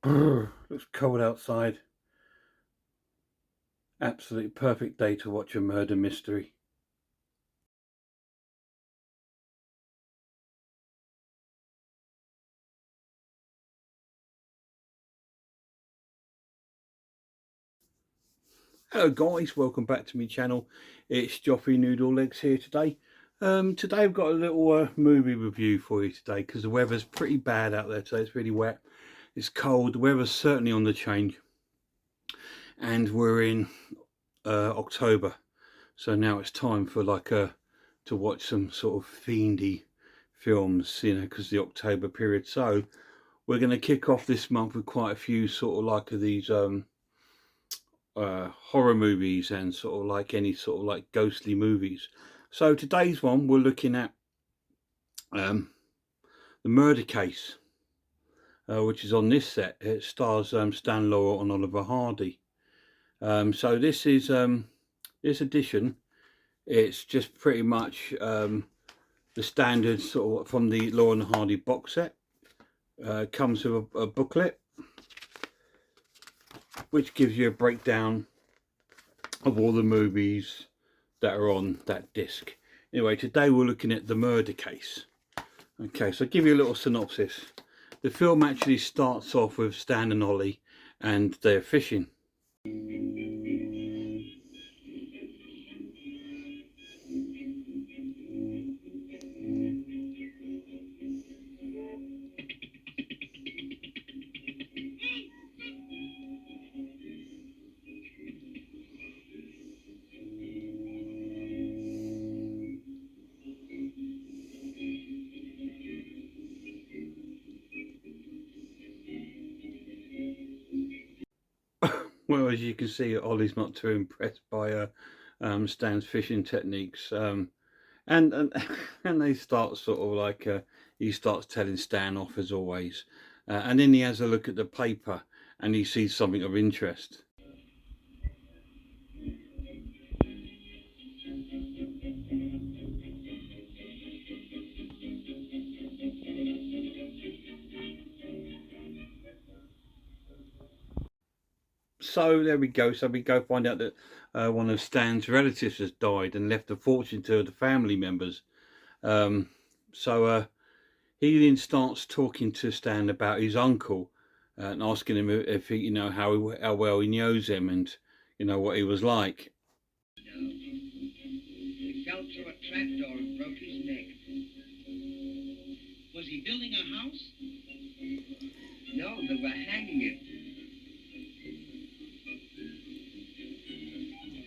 Looks cold outside. Absolutely perfect day to watch a murder mystery. Hello guys, welcome back to my channel. It's Joffrey Noodle Legs here today. Today I've got a little movie review for you today because the weather's pretty bad out there today. It's really wet, it's cold, the weather's certainly on the change. And we're in October. So now it's time for to watch some sort of fiendy films, you know, because the October period. So we're going to kick off this month with quite a few sort of like these horror movies and sort of like any sort of like ghostly movies. So today's one we're looking at the Murder Case, which is on this set. It stars Stan Laurel and Oliver Hardy. So this is this edition. It's just pretty much the standard sort of from the Laurel and Hardy box set. Comes with a booklet which gives you a breakdown of all the movies that are on that disc. Anyway, today we're looking at The Murder Case. Okay, so I'll give you a little synopsis. The film actually starts off with Stan and Ollie and they're fishing. Well, as you can see, Ollie's not too impressed by Stan's fishing techniques, and and they start sort of like he starts telling Stan off as always, and then he has a look at the paper and he sees something of interest. So there we go. So we go find out that one of Stan's relatives has died and left a fortune to the family members. Um, so he then starts talking to Stan about his uncle and asking him if he, you know, how well he knows him and you know what he was like. He fell through a trapdoor and broke his neck. Was he building a house? No, they were hanging him.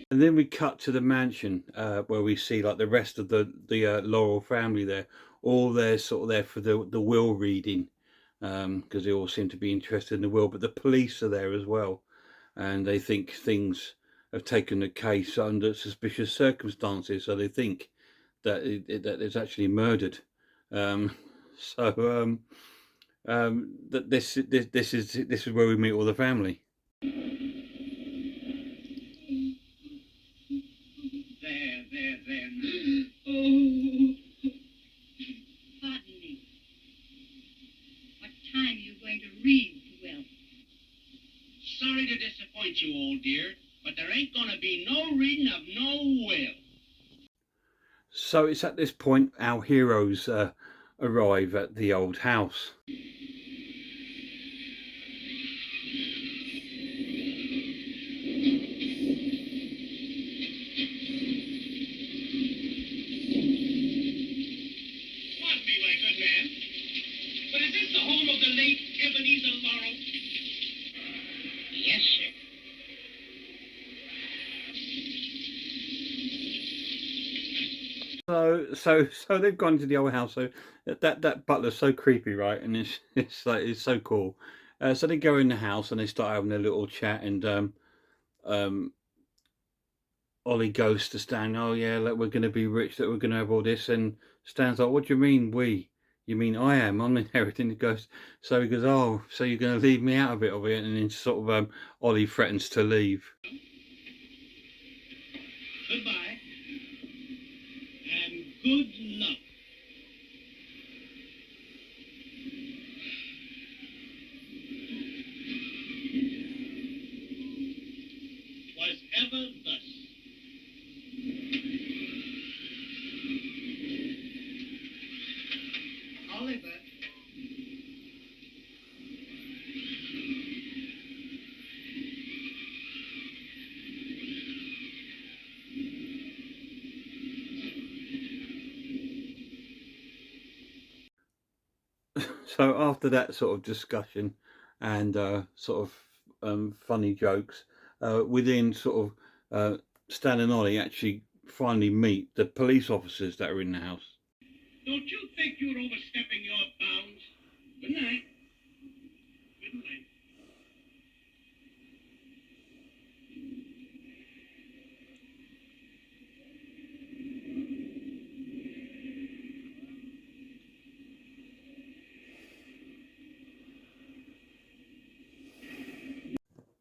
And then we cut to the mansion where we see like the rest of the Laurel family there, all there sort of there for the will reading, because they all seem to be interested in the will. But the police are there as well, and they think things have taken the case under suspicious circumstances. So they think that that it's actually murdered. Um, so that this is where we meet all the family. There. Oh. Pardon me. What time are you going to read the will? Sorry to disappoint you, old dear, but there ain't gonna be no reading of no will. So it's at this point our heroes arrive at the old house. Pardon me, my good man, but is this the home of the late Ebenezer Laurel? Yes, sir. So they've gone to the old house. So that butler's so creepy, right? And it's like it's so cool. So they go in the house and they start having a little chat. And um, Ollie goes to Stan. Oh yeah, like we're going to be rich. That we're going to have all this. And Stan's like, "What do you mean we? You mean I am? I'm inheriting." He goes. So he goes, "Oh, so you're going to leave me out of it, of it?" And then sort of Ollie threatens to leave. Goodbye. And good luck. So after that sort of discussion and sort of funny jokes, within sort of Stan and Ollie actually finally meet the police officers that are in the house. Don't you think you're overstepping your bounds? Good night. Good night.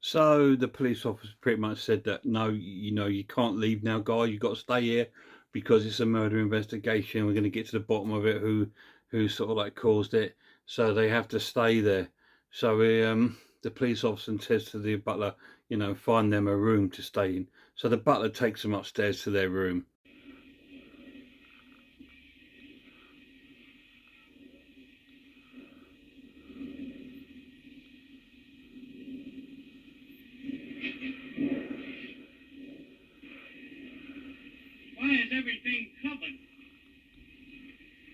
So the police officer pretty much said that no, you know, you can't leave now, guy. You got to stay here because it's a murder investigation. We're going to get to the bottom of it. Who sort of like caused it? So they have to stay there. So the police officer says to the butler, you know, find them a room to stay in. So the butler takes them upstairs to their room. Why is everything covered?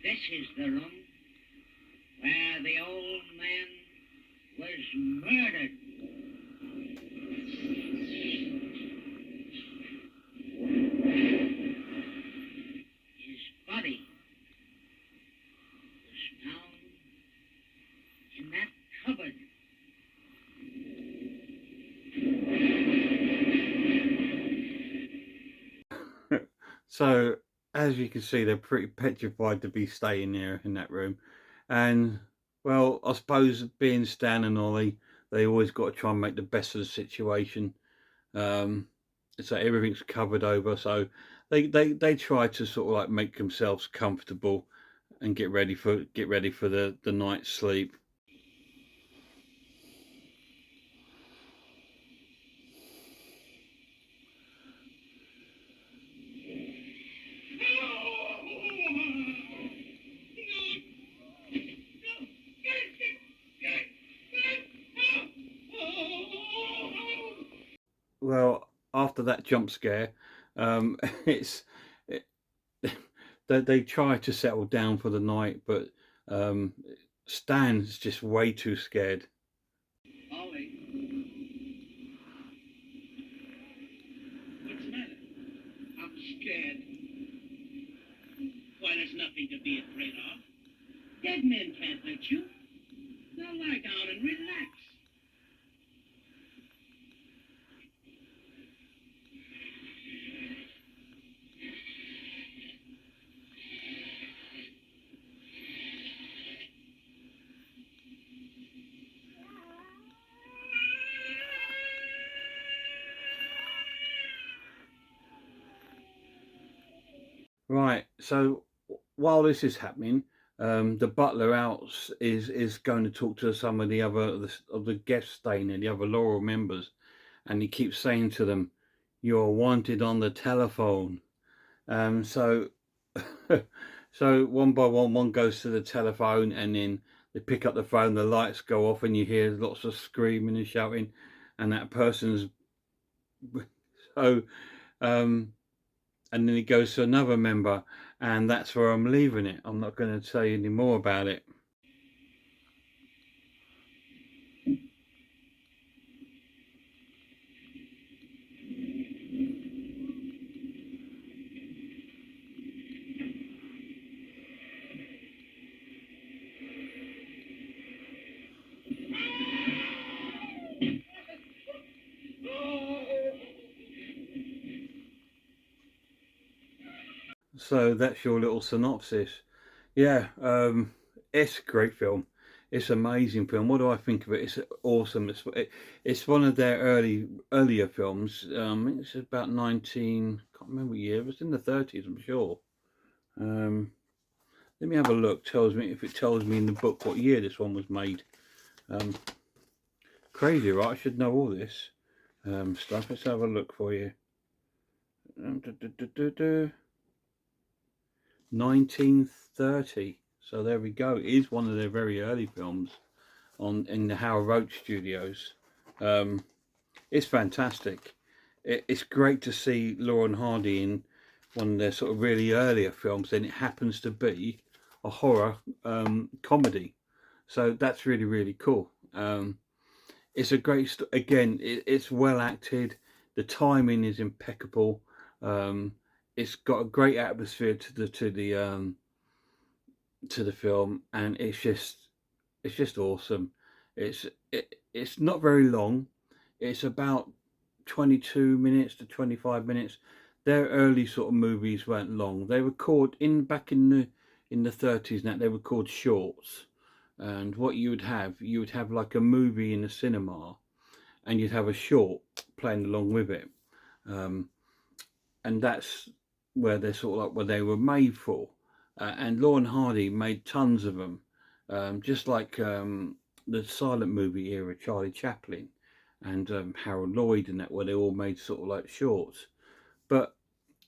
This is the room where the old man was murdered. His body was found in that cupboard. So as you can see, they're pretty petrified to be staying there in that room. And well, I suppose being Stan and Ollie, they always got to try and make the best of the situation. Um, so everything's covered over. So they try to sort of like make themselves comfortable and get ready for the night's sleep. Well, after that jump scare, it's it, they try to settle down for the night, but um, Stan's just way too scared. Ollie, what's the matter? I'm scared. Why, there's nothing to be afraid of. Dead men can't hurt you. Now lie down and relax. Right. So while this is happening, the butler out is going to talk to some of the other of the guests staying there, the other Laurel members, and he keeps saying to them, "You're wanted on the telephone." So so one by one goes to the telephone, and then they pick up the phone. The lights go off, and you hear lots of screaming and shouting, and that person's so. Um, and then it goes to another member, and that's where I'm leaving it. I'm not going to tell you any more about it. So that's your little synopsis. Yeah, it's a great film. It's an amazing film. What do I think of it? It's awesome. It's one of their earlier films. It's about 19. Can't remember what year. It was in the 30s, I'm sure. Um, Let me have a look. Tells me if it tells me in the book what year this one was made. Um, Crazy, right? I should know all this stuff. Let's have a look for you. 1930. So there we go. It is one of their very early films in the Howard Roach Studios. It's fantastic. It's great to see Laurel and Hardy in one of their sort of really earlier films. Then it happens to be a horror comedy. So that's really, really cool. It's a great again, it's well acted, the timing is impeccable. um, it's got a great atmosphere to the film, and it's just awesome. It's not very long. It's about 22 minutes to 25 minutes. Their early sort of movies weren't long. They were called in back in the 30s. Now they were called shorts. And what you would have like a movie in the cinema, and you'd have a short playing along with it. Um, and that's where they're sort of like where they were made for. And Laurel and Hardy made tons of them, just like the silent movie era, Charlie Chaplin and Harold Lloyd, and that, where they all made sort of like shorts. But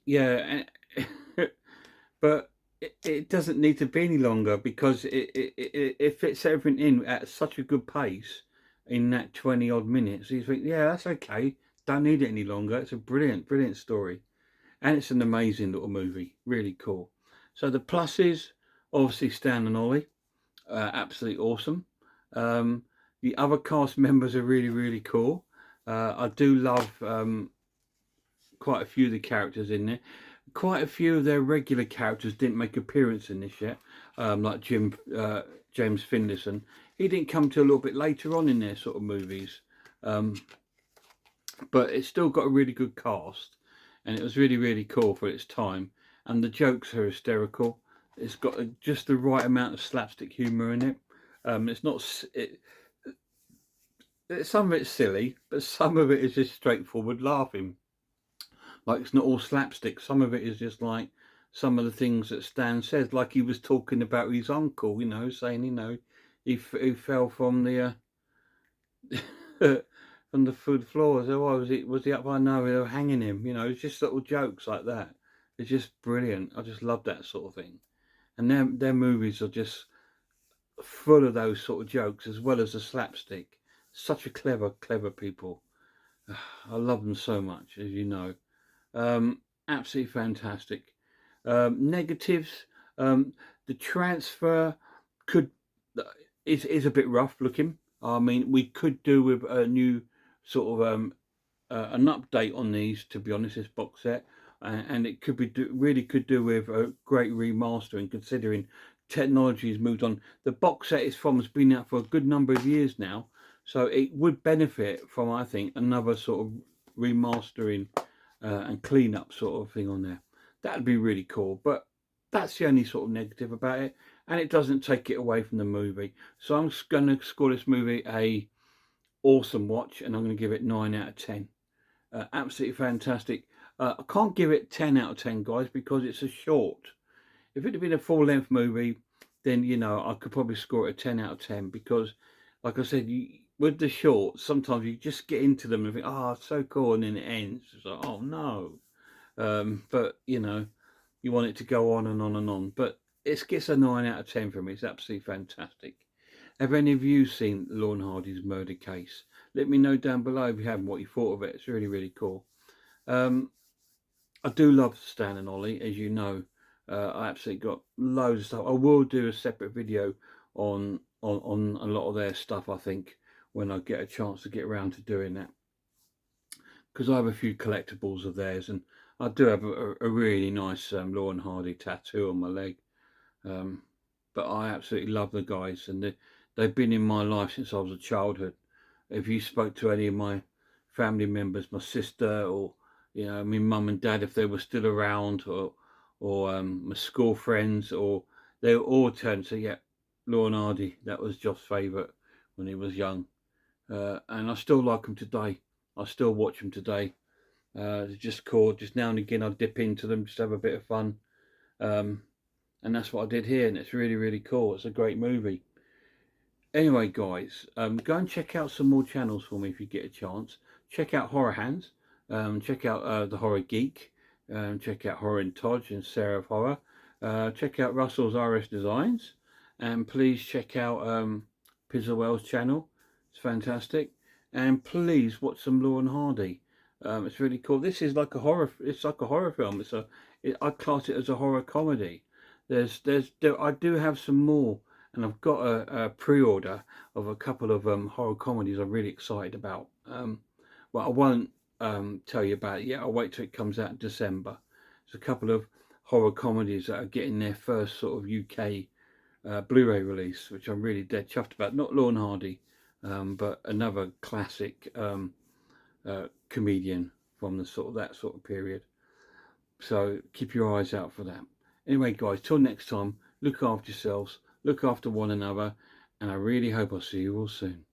yeah, but it doesn't need to be any longer, because it fits everything in at such a good pace in that 20 odd minutes. You think, yeah, that's okay. Don't need it any longer. It's a brilliant, brilliant story. And it's an amazing little movie. Really cool. So the pluses, obviously Stan and Ollie, absolutely awesome. Um, the other cast members are really, really cool. I do love quite a few of the characters in there. Quite a few of their regular characters didn't make appearance in this yet, like James Finlayson. He didn't come till a little bit later on in their sort of movies, um, but it's still got a really good cast, and it was really, really cool for its time. And the jokes are hysterical. It's got just the right amount of slapstick humour in it. It's not some of it's silly, but some of it is just straightforward laughing. Like, it's not all slapstick. Some of it is just like some of the things that Stan says, like he was talking about his uncle, saying, he fell from the from the food floor. So why was he up by no, they were hanging him, it's just little jokes like that. It's just brilliant. I just love that sort of thing. And their movies are just full of those sort of jokes, as well as the slapstick. Such a clever people. I love them so much, as you know. Absolutely fantastic. Negatives. The transfer could is a bit rough looking. I mean, we could do with a new sort of an update on these. To be honest, this box set, and it could be really could do with a great remastering, considering technology has moved on. The box set is from has been out for a good number of years now, so it would benefit from, I think, another sort of remastering and clean up sort of thing on there. That'd be really cool. But that's the only sort of negative about it, and it doesn't take it away from the movie. So I'm going to score this movie a awesome watch, and I'm going to give it 9 out of 10. Absolutely fantastic. I can't give it 10 out of 10, guys, because it's a short. If it had been a full-length movie, then I could probably score it a 10 out of 10, because, like I said, with the shorts, sometimes you just get into them and think, oh, it's so cool, and then it ends. It's like, oh no. But you want it to go on and on and on. But it gets a 9 out of 10 from me. It's absolutely fantastic. Have any of you seen Lorne Hardy's Murder Case? Let me know down below if you haven't, what you thought of it. It's really, really cool. I do love Stan and Ollie, as you know. I absolutely got loads of stuff. I will do a separate video on a lot of their stuff, I think, when I get a chance to get around to doing that. Because I have a few collectibles of theirs, and I do have a really nice Lorne Hardy tattoo on my leg. But I absolutely love the guys, and they've been in my life since I was a childhood. If you spoke to any of my family members, my sister, or my mum and dad, if they were still around, or my school friends, or they all turned to, yeah, Lorne Hardy, that was Josh's favourite when he was young. And I still like them today. I still watch them today. Just cool. Just now and again I dip into them, just have a bit of fun. And that's what I did here, and it's really, really cool. It's a great movie. Anyway, guys, go and check out some more channels for me if you get a chance. Check out Horror Hands. Check out The Horror Geek. Check out Horror and Todge and Sarah of Horror. Check out Russell's RS Designs. And please check out Pizzawell's channel. It's fantastic. And please watch some Lorne Hardy. It's really cool. This is like a horror. It's like a horror film. I class it as a horror comedy. I do have some more and I've got a pre-order of a couple of horror comedies I'm really excited about. Well, I won't tell you about it yet. I'll wait till it comes out in December. There's a couple of horror comedies that are getting their first sort of UK Blu-ray release, which I'm really dead chuffed about. Not Laurel and Hardy, but another classic comedian from the that sort of period. So keep your eyes out for that. Anyway, guys, till next time, look after yourselves, look after one another, and I really hope I'll see you all soon.